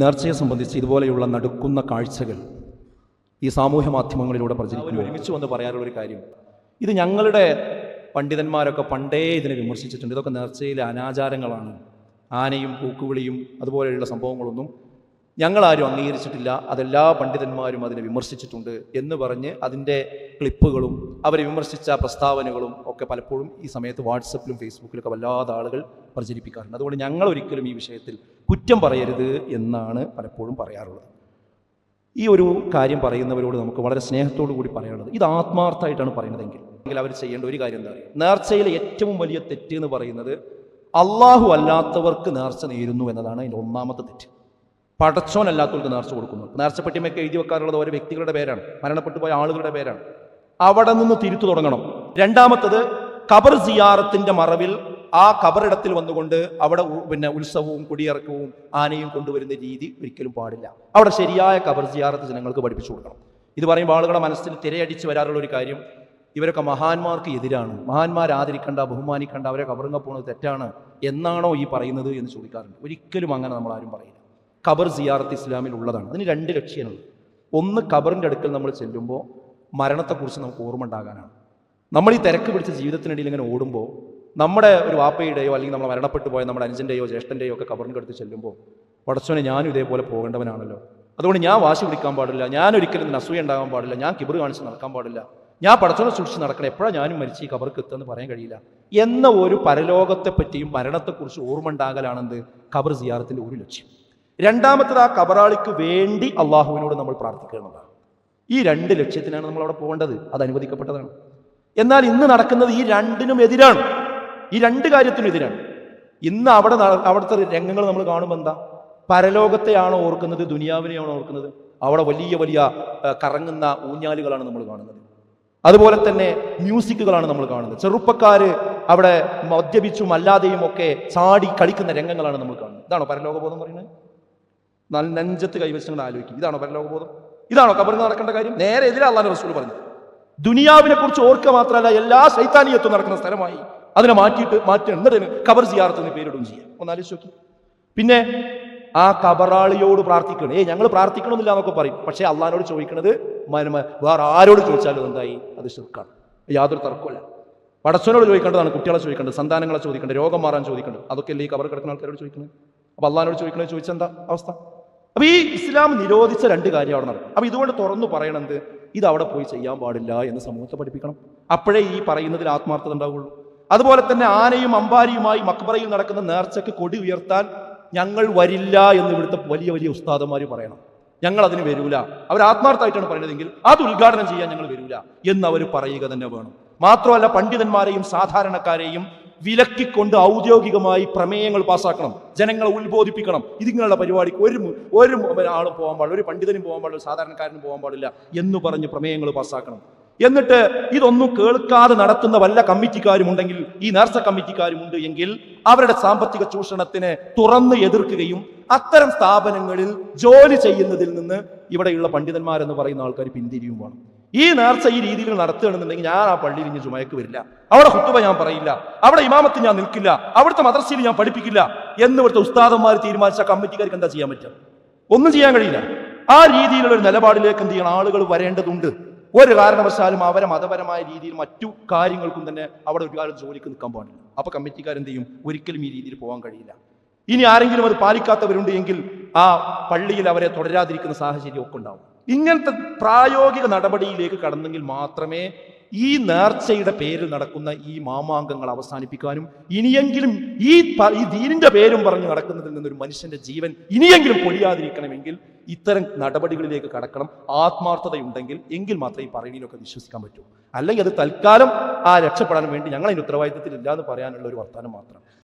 നേർച്ചയെ സംബന്ധിച്ച് ഇതുപോലെയുള്ള നടുക്കുന്ന കാഴ്ചകൾ ഈ സാമൂഹ്യ മാധ്യമങ്ങളിലൂടെ പ്രചരിക്കുന്നു. ഒരുമിച്ച് വന്ന് പറയാനുള്ളൊരു കാര്യം, ഇത് ഞങ്ങളുടെ പണ്ഡിതന്മാരൊക്കെ പണ്ടേ ഇതിനെ വിമർശിച്ചിട്ടുണ്ട്. ഇതൊക്കെ നേർച്ചയിലെ അനാചാരങ്ങളാണ്. ആനയും പൂക്കുവിളിയും അതുപോലെയുള്ള സംഭവങ്ങളൊന്നും ഞങ്ങളാരും അംഗീകരിച്ചിട്ടില്ല, അതെല്ലാ പണ്ഡിതന്മാരും അതിനെ വിമർശിച്ചിട്ടുണ്ട് എന്ന് പറഞ്ഞ് അതിൻ്റെ ക്ലിപ്പുകളും അവരെ വിമർശിച്ച പ്രസ്താവനകളും ഒക്കെ പലപ്പോഴും ഈ സമയത്ത് വാട്സപ്പിലും ഫേസ്ബുക്കിലൊക്കെ വല്ലാതെ ആളുകൾ പ്രചരിപ്പിക്കാറുണ്ട്. അതുകൊണ്ട് ഞങ്ങൾ ഒരിക്കലും ഈ വിഷയത്തിൽ കുറ്റം പറയരുത് എന്നാണ് പലപ്പോഴും പറയാറുള്ളത്. ഈ ഒരു കാര്യം പറയുന്നവരോട് നമുക്ക് വളരെ സ്നേഹത്തോടു കൂടി പറയാനുള്ളത്, ഇത് ആത്മാർത്ഥമായിട്ടാണ് പറയുന്നതെങ്കിൽ അവർ ചെയ്യേണ്ട ഒരു കാര്യം എന്താ പറയുക, നേർച്ചയിലെ ഏറ്റവും വലിയ തെറ്റ് എന്ന് പറയുന്നത് അള്ളാഹു അല്ലാത്തവർക്ക് നേർച്ച നേരുന്നു എന്നതാണ് അതിൻ്റെ ഒന്നാമത്തെ തെറ്റ്. പടച്ചോനല്ലാത്തവർക്ക് നേർച്ച കൊടുക്കുന്നു. നേർച്ചപ്പെട്ടിമൊക്കെ എഴുതി വെക്കാറുള്ളത് ഓരോ വ്യക്തികളുടെ പേരാണ്, മരണപ്പെട്ടു പോയ ആളുകളുടെ പേരാണ്. അവിടെ നിന്ന് തിരുത്തു തുടങ്ങണം. രണ്ടാമത്തത്, ഖബർ സിയാറത്തിന്റെ മറവിൽ ആ ഖബറിടത്തിൽ വന്നുകൊണ്ട് അവിടെ ഉത്സവവും കൊടിയിറക്കവും ആനയും കൊണ്ടുവരുന്ന രീതി ഒരിക്കലും പാടില്ല. അവിടെ ശരിയായ ഖബർ സിയാറത്ത് ജനങ്ങൾക്ക് പഠിപ്പിച്ചു കൊടുക്കണം. ഇത് പറയുമ്പോൾ ആളുകളുടെ മനസ്സിൽ തിരയടിച്ച് വരാറുള്ള ഒരു കാര്യം, ഇവരൊക്കെ മഹാന്മാർക്ക് എതിരാണ്, മഹാന്മാർ ആദരിക്കേണ്ട ബഹുമാനിക്കേണ്ട, അവരെ ഖബറിങ്ങ പോകുന്നത് തെറ്റാണ് എന്നാണോ ഈ പറയുന്നത് എന്ന് ചോദിക്കാറുണ്ട്. ഒരിക്കലും അങ്ങനെ നമ്മൾ ആരും പറയില്ല. ഖബർ സിയാറത്ത് ഇസ്ലാമിൽ ഉള്ളതാണ്. അതിന് രണ്ട് ലക്ഷ്യമാണ്. ഒന്ന്, ഖബറിൻ്റെ അടുക്കൽ നമ്മൾ ചെല്ലുമ്പോൾ മരണത്തെക്കുറിച്ച് നമുക്ക് ഓർമ്മ ഉണ്ടാകാനാണ്. നമ്മൾ ഈ തിരക്ക് പിടിച്ച ജീവിതത്തിനിടയിൽ ഇങ്ങനെ ഓടുമ്പോൾ നമ്മുടെ ഒരു വാപ്പയുടെയോ അല്ലെങ്കിൽ നമ്മൾ മരണപ്പെട്ടു പോയ നമ്മുടെ അനുജൻ്റെയോ ജ്യേഷ്ഠൻ്റെയോ ഒക്കെ ഖബറിൻ്റെ അടുത്ത് ചെല്ലുമ്പോൾ, പടച്ചോനെ ഞാനും ഇതേപോലെ പോകേണ്ടവനാണല്ലോ, അതുകൊണ്ട് ഞാൻ വാശി പിടിക്കാൻ പാടില്ല, ഞാൻ ഒരിക്കലും അസൂയ ഉണ്ടാകാൻ പാടില്ല, ഞാൻ കിബർ കാണിച്ച് നടക്കാൻ പാടില്ല, ഞാൻ പടച്ചോനെ സൂക്ഷിച്ച് നടക്കണം, എപ്പോഴാണ് ഞാനും മരിച്ച് ഈ ഖബർക്ക് എത്തുമെന്ന് പറയാൻ കഴിയില്ല എന്ന ഒരു പരലോകത്തെ പറ്റിയും മരണത്തെക്കുറിച്ച് ഓർമ്മ ഉണ്ടാകലാണെന്ത് ഖബർ സിയാറത്തിൻ്റെ ഒരു ലക്ഷ്യം. രണ്ടാമത്തത്, ആ ഖബറാളിക്ക് വേണ്ടി അള്ളാഹുവിനോട് നമ്മൾ പ്രാർത്ഥിക്കേണ്ടതാണ്. ഈ രണ്ട് ലക്ഷ്യത്തിനാണ് നമ്മൾ അവിടെ പോകേണ്ടത്. അത് അനുവദിക്കപ്പെട്ടതാണ്. എന്നാൽ ഇന്ന് നടക്കുന്നത് ഈ രണ്ടിനും എതിരാണ്, ഈ രണ്ട് കാര്യത്തിനും എതിരാണ്. ഇന്ന് അവിടുത്തെ രംഗങ്ങൾ നമ്മൾ കാണുമ്പോൾ എന്താ, പരലോകത്തെയാണോ ഓർക്കുന്നത്, ദുനിയാവിനെയാണോ ഓർക്കുന്നത്? അവിടെ വലിയ വലിയ കറങ്ങുന്ന ഊഞ്ഞാലുകളാണ് നമ്മൾ കാണുന്നത്. അതുപോലെ തന്നെ മ്യൂസിക്കുകളാണ് നമ്മൾ കാണുന്നത്. ചെറുപ്പക്കാര് അവിടെ മദ്യപിച്ചും അല്ലാതെയും ഒക്കെ ചാടി കളിക്കുന്ന രംഗങ്ങളാണ് നമ്മൾ കാണുന്നത്. ഇതാണോ പരലോകബോധം പറയുന്നത്? നെഞ്ചത്ത് കൈവശങ്ങൾ ആലോചിക്കും. ഇതാണോ പരലോകബോധം? ഇതാണോ ഖബറിൽ നടക്കേണ്ട കാര്യം? നേരെ എതിരെ അല്ലാഹു റസൂൽ പറഞ്ഞു. ദുനിയാവിനെ കുറിച്ച് ഓർക്കുക മാത്രമല്ല, എല്ലാ ശൈത്താനിയത്തും നടക്കുന്ന സ്ഥലമായി അതിനെ മാറ്റി എന്നിട്ട് ഖബർ സിയാറത്തിന് പേരിടുകയും ചെയ്യാം. ഒന്നാലോചിച്ച് നോക്കി. പിന്നെ ആ ഖബറാളിയോട് പ്രാർത്ഥിക്കണം. ഞങ്ങൾ പ്രാർത്ഥിക്കണമെന്നില്ല എന്നൊക്കെ പറയും. പക്ഷേ അള്ളാഹിനോട് ചോദിക്കുന്നത് വേറെ ആരോട് ചോദിച്ചാലും എന്തായി, അത് ശിർക്കാണ്. യാതൊരു തർക്കമില്ല. പടച്ചവനോട് ചോദിക്കേണ്ടതാണ്, കുട്ടികളെ ചോദിക്കേണ്ടത്, സന്താനങ്ങളെ ചോദിക്കേണ്ടത്, രോഗം മാറാൻ ചോദിക്കേണ്ടത്, അതൊക്കെ അല്ലേ ഈ ഖബർ കിടക്കുന്ന ആൾക്കാരോട് ചോദിക്കുന്നത്. അപ്പൊ അള്ളാഹിനോട് ചോദിക്കണത് ചോദിച്ചെന്താ അവസ്ഥ? അപ്പൊ ഈ ഇസ്ലാം നിരോധിച്ച രണ്ട് കാര്യം അവിടെ നടക്കും. അപ്പൊ ഇതുകൊണ്ട് തുറന്നു പറയണത്, ഇത് അവിടെ പോയി ചെയ്യാൻ പാടില്ല എന്ന് സമൂഹത്തെ പഠിപ്പിക്കണം. അപ്പോഴേ ഈ പറയുന്നതിൽ ആത്മാർത്ഥത ഉണ്ടാവുള്ളൂ. അതുപോലെ തന്നെ ആനയും അമ്പാരിയുമായി മക്ബറയിൽ നടക്കുന്ന നേർച്ചയ്ക്ക് കൊടി ഉയർത്താൻ ഞങ്ങൾ വരില്ല എന്ന് ഇവിടുത്തെ വലിയ വലിയ ഉസ്താദന്മാർ പറയണം. ഞങ്ങൾ അതിന് വരൂല. അവർ ആത്മാർത്ഥമായിട്ടാണ് പറയുന്നതെങ്കിൽ അത് ഉദ്ഘാടനം ചെയ്യാൻ ഞങ്ങൾ വരൂല എന്ന് അവർ പറയുക തന്നെ വേണം. മാത്രമല്ല, പണ്ഡിതന്മാരെയും സാധാരണക്കാരെയും വിലക്കിക്കൊണ്ട് ഔദ്യോഗികമായി പ്രമേയങ്ങൾ പാസ്സാക്കണം, ജനങ്ങളെ ഉത്ബോധിപ്പിക്കണം. ഇതിങ്ങനെയുള്ള പരിപാടിക്ക് ഒരു ആളും പോകാൻ പാടില്ല, ഒരു പണ്ഡിതനും പോകാൻ പാടില്ല, സാധാരണക്കാരനും പോകാൻ പാടില്ല എന്ന് പറഞ്ഞ് പ്രമേയങ്ങൾ പാസ്സാക്കണം. എന്നിട്ട് ഇതൊന്നും കേൾക്കാതെ നടത്തുന്ന വല്ല കമ്മിറ്റിക്കാരും ഉണ്ടെങ്കിൽ, ഈ നേർച്ച കമ്മിറ്റിക്കാരുമുണ്ട് എങ്കിൽ അവരുടെ സാമ്പത്തിക ചൂഷണത്തിനെ തുറന്ന് എതിർക്കുകയും അത്തരം സ്ഥാപനങ്ങളിൽ ജോലി ചെയ്യുന്നതിൽ നിന്ന് ഇവിടെയുള്ള പണ്ഡിതന്മാരെന്ന് പറയുന്ന ആൾക്കാർ പിന്തിരിയും വേണം. ഈ നേർച്ച ഈ രീതിയിൽ നടത്തുകയാണെന്നുണ്ടെങ്കിൽ ഞാൻ ആ പള്ളിയിൽ ഇനി ജുമയ്ക്ക് വരില്ല, അവിടെ ഖുതുബ ഞാൻ പറയില്ല, അവിടെ ഇമാമത്ത് ഞാൻ നിൽക്കില്ല, അവിടുത്തെ മദ്രസയിൽ ഞാൻ പഠിപ്പിക്കില്ല എന്ന് ഇവിടുത്തെ ഉസ്താദന്മാർ തീരുമാനിച്ച കമ്മിറ്റിക്കാർക്ക് എന്താ ചെയ്യാൻ പറ്റുക? ഒന്നും ചെയ്യാൻ കഴിയില്ല. ആ രീതിയിലുള്ള ഒരു നിലപാടിലേക്ക് എന്ത് ചെയ്യണം, ആളുകൾ വരേണ്ടതുണ്ട്. ഒരു കാരണവശാലും അവരെ മതപരമായ രീതിയിൽ മറ്റു കാര്യങ്ങൾക്കും തന്നെ അവിടെ ഒരു കാലം ജോലിക്ക് നിൽക്കാൻ പാടില്ല. അപ്പൊ കമ്മിറ്റിക്കാരെന്ത് ചെയ്യും? ഒരിക്കലും ഈ രീതിയിൽ പോകാൻ കഴിയില്ല. ഇനി ആരെങ്കിലും അത് പാലിക്കാത്തവരുണ്ട് എങ്കിൽ ആ പള്ളിയിൽ അവരെ തുടരാതിരിക്കുന്ന സാഹചര്യം ഒക്കെ ഉണ്ടാവും. ഇങ്ങനത്തെ പ്രായോഗിക നടപടിയിലേക്ക് കടന്നെങ്കിൽ മാത്രമേ ഈ നേർച്ചയുടെ പേരിൽ നടക്കുന്ന ഈ മാമാങ്കങ്ങൾ അവസാനിപ്പിക്കാനും ഇനിയെങ്കിലും ഈ ദീനിന്റെ പേരും പറഞ്ഞ് നടക്കുന്നതിൽ നിന്നൊരു മനുഷ്യന്റെ ജീവൻ ഇനിയെങ്കിലും പൊടിയാതിരിക്കണമെങ്കിൽ ഇത്തരം നടപടികളിലേക്ക് കടക്കണം. ആത്മാർത്ഥതയുണ്ടെങ്കിൽ എങ്കിൽ മാത്രമേ ഈ പറയുന്നതിലൊക്കെ വിശ്വസിക്കാൻ പറ്റൂ. അല്ലെങ്കിൽ അത് തൽക്കാലം ആ രക്ഷപ്പെടാൻ വേണ്ടി ഞങ്ങൾ അതിന് ഉത്തരവാദിത്തത്തിൽ ഇല്ല എന്ന് പറയാനുള്ള ഒരു വർത്തമാനം മാത്രം.